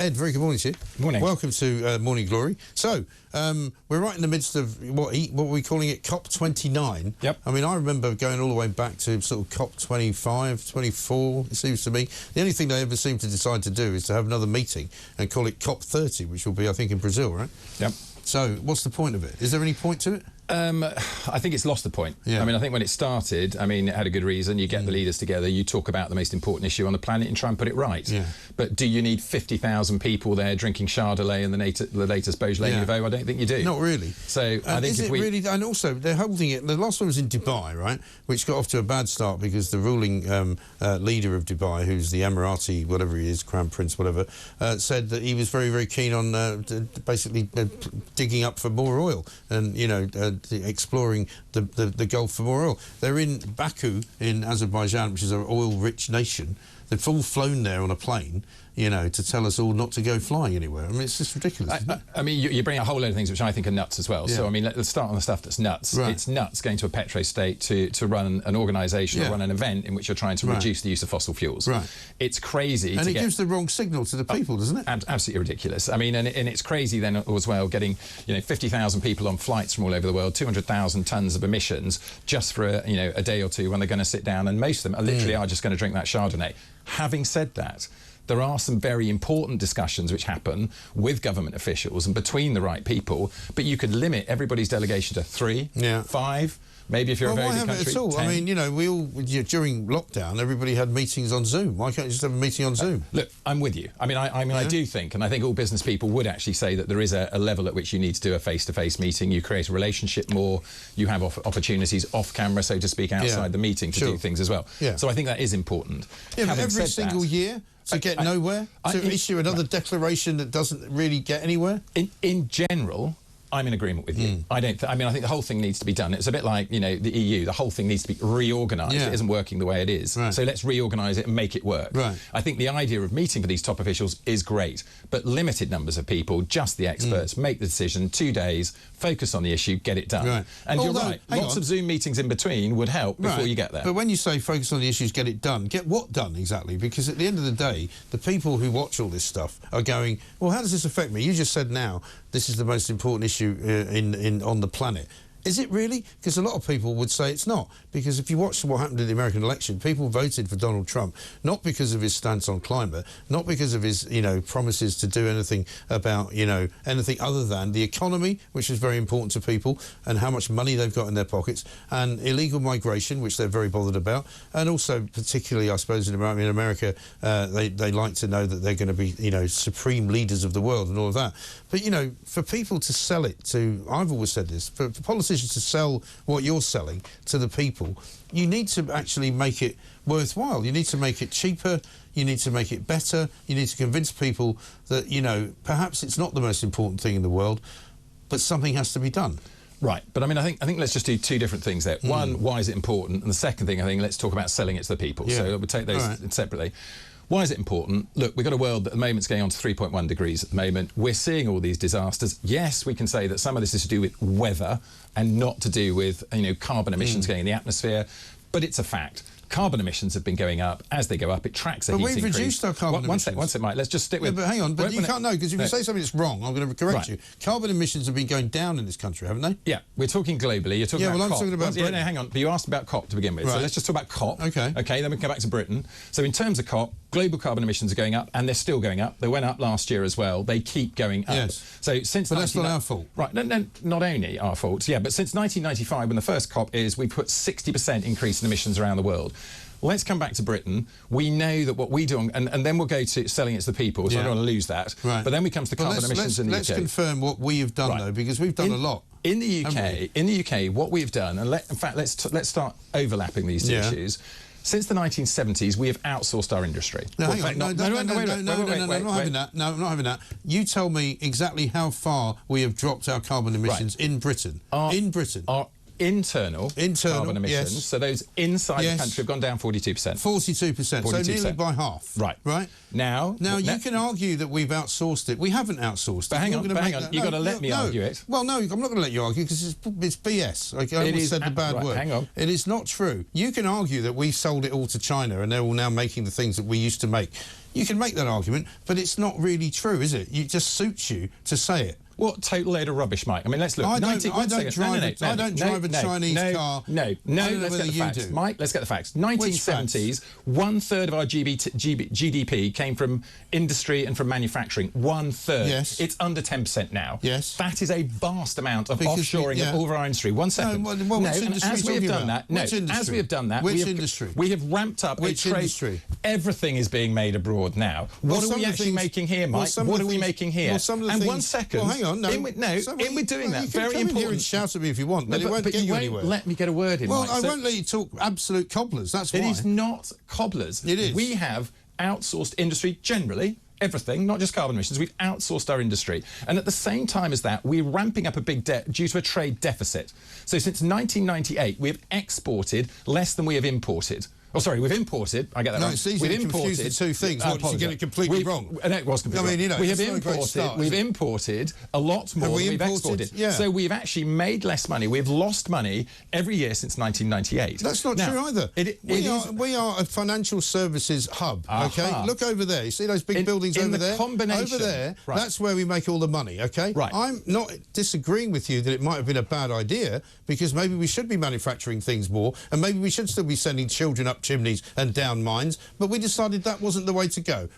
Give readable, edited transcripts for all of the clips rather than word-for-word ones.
Ed, very good morning to you. Morning. Welcome to Morning Glory. So, we're right in the midst of what are we calling it, Cop29. Yep. I mean, I remember going all the way back to sort of Cop25, 24, it seems to me. The only thing they ever seem to decide to do is to have another meeting and call it Cop30, which will be, I think, in Brazil, right? Yep. So, what's the point of it? Is there any point to it? I think it's lost the point. Yeah. I mean, I think when it started, I mean, it had a good reason. You get the leaders together, you talk about the most important issue on the planet and try and put it right. Yeah. But do you need 50,000 people there drinking Chardonnay and the latest Beaujolais Nouveau? I don't think you do. Not really. So I think is it really? And also, they're holding it. The last one was in Dubai, right? Which got off to a bad start because the ruling leader of Dubai, who's the Emirati, whatever he is, Crown Prince, whatever, said that he was very, very keen on basically digging up for more oil and, you know, exploring the Gulf for more oil. They're in Baku in Azerbaijan, which is an oil-rich nation. They've all flown there on a plane, you know, to tell us all not to go flying anywhere. I mean, it's just ridiculous. I mean, you bring a whole load of things which I think are nuts as well. Yeah. So, I mean, let's start on the stuff that's nuts. Right. It's nuts going to a petrostate to run an organisation or run an event in which you're trying to reduce the use of fossil fuels. Right. It's crazy. And it gives the wrong signal to the people, doesn't it? Absolutely ridiculous. I mean, and it's crazy then as well, getting, you know, 50,000 people on flights from all over the world, 200,000 tonnes of emissions just for a day or two when they're going to sit down, and most of them are literally are just going to drink that Chardonnay. Having said that, there are some very important discussions which happen with government officials and between the right people, but you could limit everybody's delegation to 3, 5, maybe if you're a very good country, 10. Why have it at all? 10. I mean, you know, we all, during lockdown, everybody had meetings on Zoom. Why can't you just have a meeting on Zoom? Look, I'm with you. I mean, I do think, and I think all business people would actually say that there is a level at which you need to do a face-to-face meeting. You create a relationship more. You have opportunities off camera, so to speak, outside the meeting to do things as well. Yeah. So I think that is important. Yeah, but every single year to get nowhere, to issue another declaration that doesn't really get anywhere? In general, I'm in agreement with you. I think the whole thing needs to be done. It's a bit like, you know, the EU. The whole thing needs to be reorganised. It isn't working the way it is. Right. So let's reorganise it and make it work. Right. I think the idea of meeting for these top officials is great, but limited numbers of people, just the experts, make the decision, 2 days, focus on the issue, get it done. Right. And you're right, lots of Zoom meetings in between would help before you get there. But when you say focus on the issues, get it done, get what done exactly? Because at the end of the day, the people who watch all this stuff are going, well, how does this affect me? You just said now this is the most important issue on the planet. Is it really? Because a lot of people would say it's not. Because if you watch what happened in the American election, people voted for Donald Trump, not because of his stance on climate, not because of his, you know, promises to do anything about, you know, anything other than the economy, which is very important to people, and how much money they've got in their pockets, and illegal migration, which they're very bothered about, and also particularly, I suppose, in America, they like to know that they're going to be, you know, supreme leaders of the world and all of that. But, you know, for people to sell it to, I've always said this, for politicians to sell what you're selling to the people, you need to actually make it worthwhile. You need to make it cheaper, you need to make it better, you need to convince people that, you know, perhaps it's not the most important thing in the world, but something has to be done. Right, but I mean, I think let's just do two different things there. One, why is it important? And the second thing, I think, let's talk about selling it to the people. So we'll take those separately. Why is it important? Look, we've got a world that at the moment is going on to 3.1 degrees at the moment. We're seeing all these disasters. Yes, we can say that some of this is to do with weather and not to do with, you know, carbon emissions going in the atmosphere, but it's a fact. Carbon emissions have been going up. As they go up, it tracks a heat increase. But we've reduced our carbon emissions. One sec, Mike. Let's just stick with... Yeah, but hang on. But you can't know, because if you say something that's wrong, I'm going to correct you. Carbon emissions have been going down in this country, haven't they? Yeah, we're talking globally. You're talking about I'm COP. talking about no, hang on. But you asked about COP to begin with. So let's just talk about COP. Okay. Okay, then we can come back to Britain. So in terms of COP, global carbon emissions are going up, and they're still going up. They went up last year as well. They keep going up. Yes. So since... But that's not our fault. Right. No, not only our fault. Yeah, but since 1995, when the first COP is, we put 60% increase in emissions around the world. Let's come back to Britain. We know that what we do, and then we'll go to selling it to the people, so I don't want to lose that. Right. But then we come to the carbon emissions in the UK. Let's confirm what we have done, though, because we've done a lot. In the UK, what we've done, and in fact, let's start overlapping these two issues. Since the 1970s, we have outsourced our industry. No, hang on. No, I'm not having that. No, I'm not having that. You tell me exactly how far we have dropped our carbon emissions in Britain. In Britain. Internal carbon emissions, so those inside the country have gone down 42%. 42%, so nearly by half. Right. Right? Now you can argue that we've outsourced it. We haven't outsourced it. But hang on, you've got to let me argue it. Well, no, I'm not going to let you argue, because it's BS. I almost said the bad word. Hang on. It is not true. You can argue that we sold it all to China and they're all now making the things that we used to make. You can make that argument, but it's not really true, is it? It just suits you to say it. What total load of rubbish, Mike? I mean, let's look. I don't drive a Chinese car. No, let's get the facts. Mike, let's get the facts. 1970s, 1/3 of our GDP came from industry and from manufacturing. 1/3. Yes. It's under 10% now. Yes. That is a vast amount of offshoring of all of our industry. 1 second. As we have done that, which industry? We have ramped up which industry? Everything is being made abroad now. What are we actually making here, Mike? What are we making here? And 1 second. Well, hang on. In with doing that, very important. Here and shout at me if you want, but it won't get you anywhere. Let me get a word in. Well, Mike. I won't let you talk absolute cobblers. That's why. It is not cobblers. It is. We have outsourced industry generally. Everything, not just carbon emissions. We've outsourced our industry. And at the same time as that, we're ramping up a big debt due to a trade deficit. So since 1998, we have exported less than we have imported. Oh, sorry, we've imported. I get that wrong. It's easy to confuse the two things. What, did you get it completely wrong? No, it was completely wrong. We've imported a lot more than we've exported. Yeah. So we've actually made less money. We've lost money every year since 1998. That's not true either. We are a financial services hub, okay? Look over there. You see those big buildings over there? Over there, that's where we make all the money, okay? Right. I'm not disagreeing with you that it might have been a bad idea, because maybe we should be manufacturing things more, and maybe we should still be sending children up chimneys and down mines, but we decided that wasn't the way to go.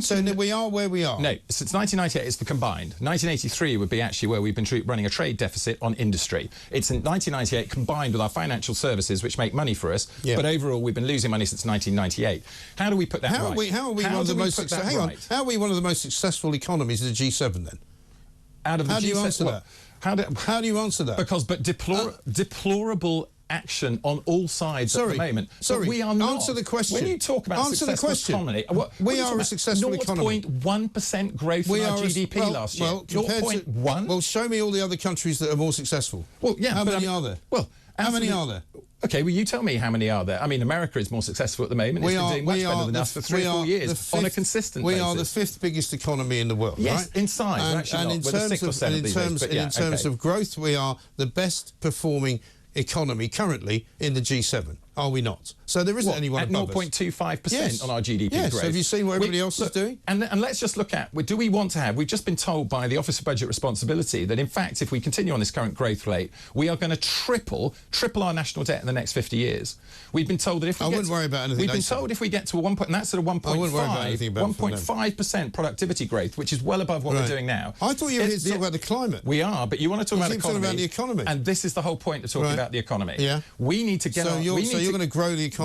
So we are where we are. No, since 1998 it's the combined. 1983 would be actually where we've been running a trade deficit on industry. It's in 1998 combined with our financial services, which make money for us, but overall we've been losing money since 1998. How do we put that right? How are we one of the most successful? How are we one of the most successful economies in the G7 then? Out of the How G7, do you answer that? How do you answer that? Because deplorable action on all sides at the moment. Sorry, we are not. Answer the question. When you talk about successful economy, we are a successful economy. 0.1% growth in our GDP last year. 0.1. Well, show me all the other countries that are more successful. Well, yeah. How many are there? Well, how many are there? Okay, well, you tell me how many are there. I mean, America is more successful at the moment. It's been doing much better than us for 3 or 4 years on a consistent basis. We are the 5th biggest economy in the world, yes, right? in size, and in terms of growth, we are the best performing economy currently in the G7. Are we not? So there isn't anyone above us. At 0.25% on our GDP growth. Yes, have you seen what everybody else is doing? And let's just look at, do we want to have, we've just been told by the Office of Budget Responsibility that in fact if we continue on this current growth rate, we are going to triple our national debt in the next 50 years. We've been told that if we wouldn't worry about anything. We've been told if we get to a 1 and that's at a 1.5% productivity growth, which is well above what we're doing now. I thought you were here to talk about the climate. We are, but you want to talk about the economy. And this is the whole point of talking about the economy. Yeah. We need to get so you're going to grow the economy.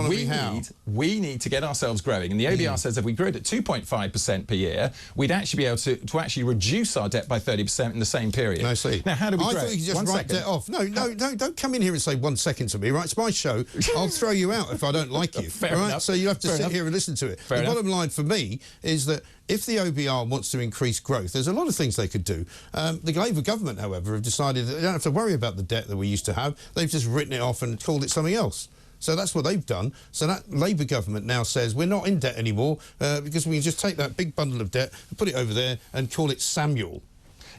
We need to get ourselves growing, and the OBR says if we grew it at 2.5% per year, we'd actually be able to actually reduce our debt by 30% in the same period. I see. Now, how do we grow? I thought you could just write debt off. No, don't come in here and say 1 second to me, right? It's my show. I'll throw you out if I don't like you. Fair enough. So you have to sit here and listen to it. The bottom line for me is that if the OBR wants to increase growth, there's a lot of things they could do. The Labour government, however, have decided that they don't have to worry about the debt that we used to have. They've just written it off and called it something else. So that's what they've done. So that Labour government now says we're not in debt anymore because we can just take that big bundle of debt and put it over there and call it Samuel.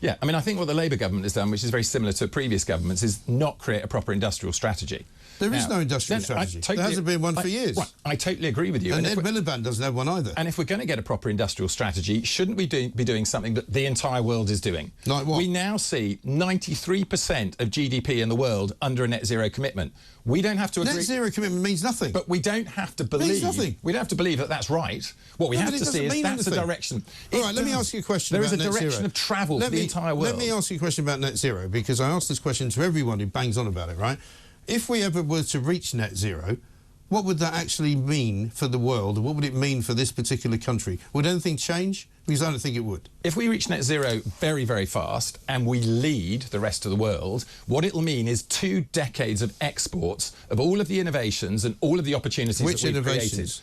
Yeah, I mean, I think what the Labour government has done, which is very similar to previous governments, is not create a proper industrial strategy. There is no industrial strategy. There hasn't been one for years. Right, I totally agree with you. And Ed Miliband doesn't have one either. And if we're going to get a proper industrial strategy, shouldn't we be doing something that the entire world is doing? Like what? We now see 93% of GDP in the world under a net zero commitment. We don't have to agree. Net zero commitment means nothing. But we don't have to believe. Means nothing. We don't have to believe that that's right. What we have to see is that's the direction. All right, let me ask you a question about net zero. There is a direction of travel for the entire world. Let me ask you a question about net zero, because I ask this question to everyone who bangs on about it, right? If we ever were to reach net zero, what would that actually mean for the world? What would it mean for this particular country? Would anything change? Because I don't think it would. If we reach net zero very, very fast and we lead the rest of the world, what it'll mean is 2 decades of exports of all of the innovations and all of the opportunities that we've created.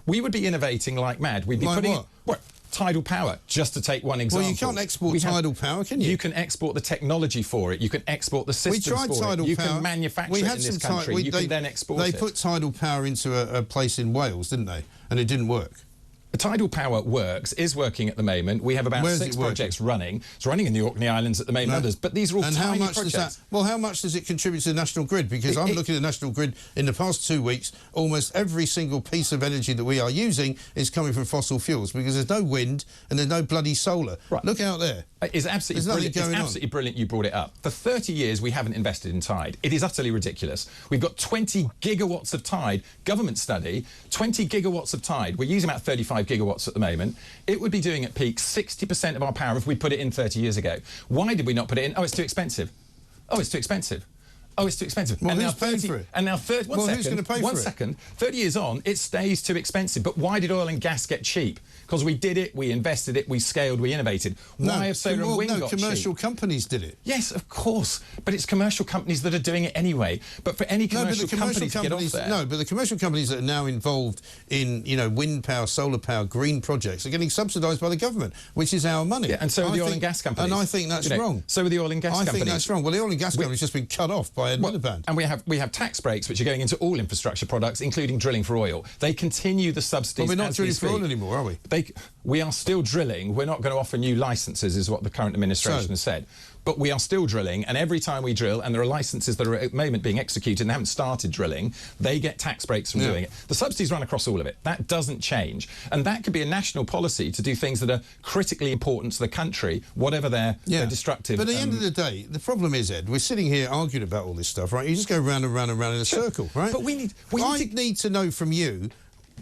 We would be innovating like mad. We'd be putting what? Tidal power, just to take one example. Well, you can't export tidal power, can you? You can export the technology for it. You can export the systems for it. We tried tidal power. You can manufacture it in this country. You can then export it. They put tidal power into a place in Wales, didn't they? And it didn't work. Tidal power is working at the moment. We have about 6 projects running. It's running in the Orkney Islands at the moment, others, but these are all tiny projects. How much does it contribute to the national grid? Because I'm looking at the national grid in the past 2 weeks, almost every single piece of energy that we are using is coming from fossil fuels because there's no wind and there's no bloody solar. Right. Look out there. It's absolutely brilliant. It's absolutely brilliant you brought it up. For 30 years, we haven't invested in Tide. It is utterly ridiculous. We've got 20 gigawatts of Tide, government study, 20 gigawatts of Tide. We're using about 35 gigawatts at the moment. It would be doing at peak 60% of our power if we put it in 30 years ago. Why did we not put it in? Oh, it's too expensive. Oh, it's too expensive. Oh, it's too expensive. Well, who's paying for it? And now, who's going to pay for it? 30 years on, it stays too expensive. But why did oil and gas get cheap? Because we did it, we invested it, we scaled, we innovated. Why have solar and wind got cheap? Commercial companies did it. Yes, of course. But it's commercial companies that are doing it anyway. But for any commercial company to get off there... No, but the commercial companies that are now involved in, wind power, solar power, green projects are getting subsidised by the government, which is our money. Yeah, and so are the oil and gas companies. And I think that's wrong. So are the oil and gas companies. I think that's wrong. Well, the oil and gas companies just been cut off by Ed Miliband. And we have tax breaks which are going into all infrastructure products, including drilling for oil. They continue the subsidies. Well, we're not drilling for oil anymore, are we? We are still drilling. We're not going to offer new licences, is what the current administration has said. But we are still drilling, and every time we drill, and there are licences that are at the moment being executed and they haven't started drilling, they get tax breaks from doing it. The subsidies run across all of it. That doesn't change. And that could be a national policy to do things that are critically important to the country, whatever they're destructive. But at the end of the day, the problem is, Ed, we're sitting here arguing about all this stuff, right? You just go round and round and round in a circle, right? But I need to know from you,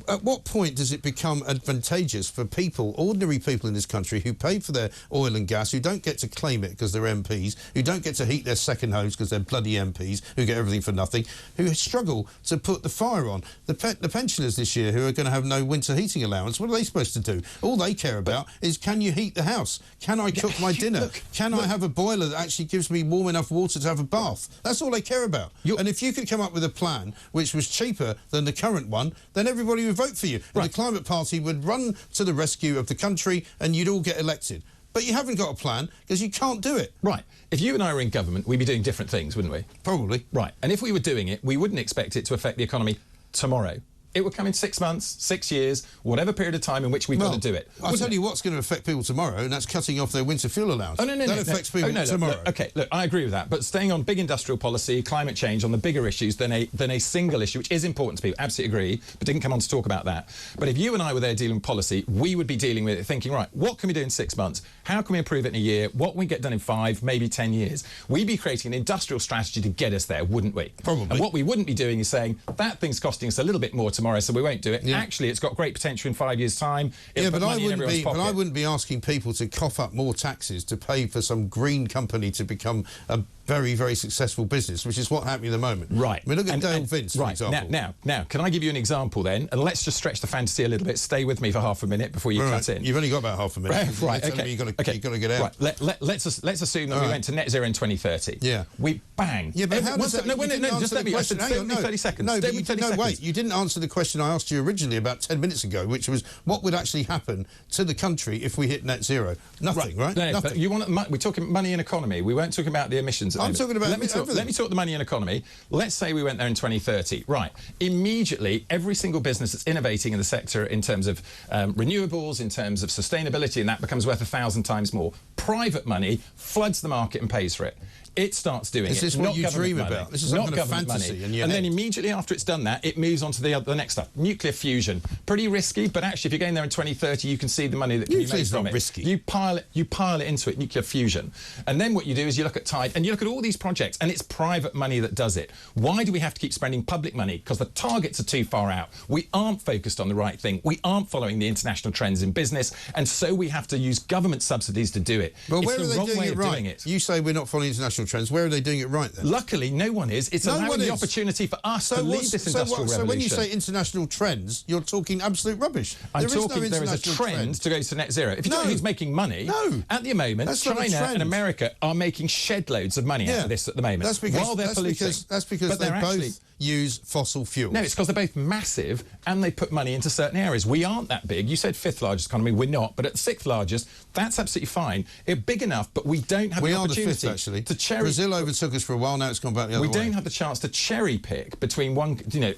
at what point does it become advantageous for people, ordinary people in this country who pay for their oil and gas, who don't get to claim it because they're MPs, who don't get to heat their second homes because they're bloody MPs, who get everything for nothing, who struggle to put the fire on? The pensioners this year who are going to have no winter heating allowance, what are they supposed to do? All they care about is, can you heat the house? Can I cook my dinner? Can I have a boiler that actually gives me warm enough water to have a bath? That's all they care about. And if you could come up with a plan which was cheaper than the current one, then everybody would vote for you. And the Climate Party would run to the rescue of the country and you'd all get elected. But you haven't got a plan because you can't do it. Right. If you and I were in government, we'd be doing different things, wouldn't we? Probably. Right. And if we were doing it, we wouldn't expect it to affect the economy tomorrow. It would come in 6 months, 6 years, whatever period of time in which we've got to do it. I'll tell you what's going to affect people tomorrow, and that's cutting off their winter fuel allowance. That affects people tomorrow. Look, I agree with that. But staying on big industrial policy, climate change, on the bigger issues than a single issue, which is important to people, absolutely agree, but didn't come on to talk about that. But if you and I were there dealing with policy, we would be dealing with it, thinking, right, what can we do in 6 months? How can we improve it in a year? What can we get done in 5, maybe 10 years? We'd be creating an industrial strategy to get us there, wouldn't we? Probably. And what we wouldn't be doing is saying, that thing's costing us a little bit more tomorrow, so we won't do it. Yeah. Actually, it's got great potential in 5 years' time. But I wouldn't be asking people to cough up more taxes to pay for some green company to become a very, very successful business, which is what's happening at the moment. Right. I mean, look at Dale Vince, for example. Now, can I give you an example then? And let's just stretch the fantasy a little bit. Stay with me for half a minute before you cut in. You've only got about half a minute. Right, okay. You've got to get out. Right, let's assume that we went to net zero in 2030. Yeah. We bang. Yeah, but how does that... No, just let me... I said, stay with me 30 seconds. No, wait. You didn't answer the question I asked you originally about 10 minutes ago, which was what would actually happen to the country if we hit net zero? Nothing, right? No, nothing. But you want... We're talking money and economy. We weren't talking about the emissions. I'm talking about... Let me talk the money and economy. Let's say we went there in 2030. Right. Immediately, every single business that's innovating in the sector in terms of renewables, in terms of sustainability, and that becomes worth 1,000 times more. Private money floods the market and pays for it. It starts doing it. This is what you dream about. This is not kind of fantasy. And then immediately after it's done that, it moves on to the next stuff. Nuclear fusion. Pretty risky, but actually if you're going there in 2030, you can see the money that can be made from it. Risky. You pile it into it, nuclear fusion. And then what you do is you look at Tide and you look at all these projects and it's private money that does it. Why do we have to keep spending public money? Because the targets are too far out. We aren't focused on the right thing. We aren't following the international trends in business, and so we have to use government subsidies to do it. Well, where are they doing it right? You say we're not following international trends. Where are they doing it right then? Luckily, no one is. It's allowing the opportunity for us to lead this industrial revolution. So when you say international trends, you're talking absolute rubbish. I'm talking there is a trend to go to net zero. If you don't know who's making money, at the moment, China and America are making shed loads of money out of this at the moment. That's because while they're polluting. That's because they're both use fossil fuels. No, it's because they're both massive and they put money into certain areas. We aren't that big. You said 5th largest economy. We're not. But at the 6th largest, that's absolutely fine. It's big enough, but we don't have the opportunity the 5th, actually. to cherry. Brazil overtook us for a while. Now it's gone back the other way. We don't have the chance to cherry pick between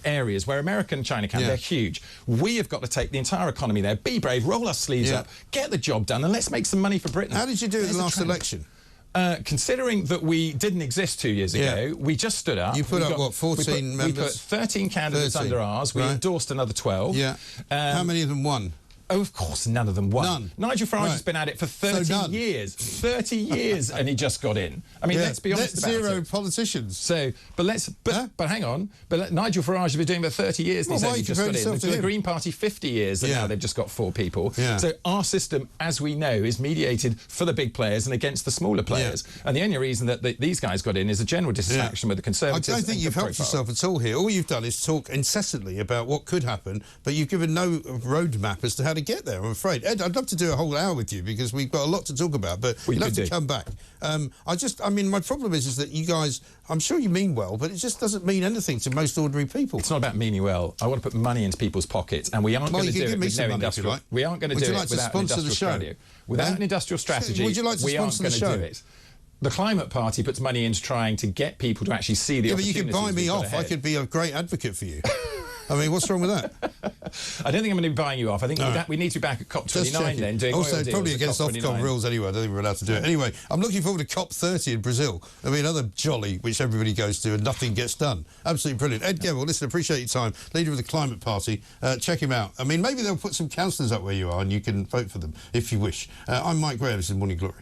areas where America and China can. They're huge. We have got to take the entire economy there. Be brave. Roll our sleeves up. Get the job done, and let's make some money for Britain. How did you do in the last election? Considering that we didn't exist 2 years ago, we just stood up. You put up, what, 14 members? We put 13 candidates under ours. We endorsed another 12. Yeah. How many of them won? Oh, of course, none of them won. None. Nigel Farage has been at it for 30 years. 30 years, and he just got in. I mean, let's be honest about it. Zero politicians. So, but hang on. But Nigel Farage has been doing it for 30 years, and he's only just got in. The Green Party, 50 years, and now they've just got 4 people. Yeah. So our system, as we know, is mediated for the big players and against the smaller players. Yeah. And the only reason that these guys got in is a general dissatisfaction with the Conservatives. I don't think you've helped yourself at all here. All you've done is talk incessantly about what could happen, but you've given no roadmap as to how to get there, I'm afraid. Ed, I'd love to do a whole hour with you because we've got a lot to talk about, but you'll have to come back. I mean, my problem is that you guys, I'm sure you mean well, but it just doesn't mean anything to most ordinary people. It's not about meaning well. I want to put money into people's pockets, and we aren't going to do it with no industrial. We aren't going to do it without an industrial strategy. Without an industrial strategy, we aren't going to do it. The Climate Party puts money into trying to get people to actually see the opportunities. But you could buy me off. I could be a great advocate for you. I mean, what's wrong with that? I don't think I'm going to be buying you off. I think we need to be back at Cop29 then, doing also, oil deals probably against Ofcom rules anyway. I don't think we're allowed to do it. Anyway, I'm looking forward to Cop30 in Brazil. I mean, another jolly which everybody goes to and nothing gets done. Absolutely brilliant. Ed Gemmell, listen, appreciate your time. Leader of the Climate Party. Check him out. I mean, maybe they'll put some councillors up where you are and you can vote for them if you wish. I'm Mike Graham. This is Morning Glory.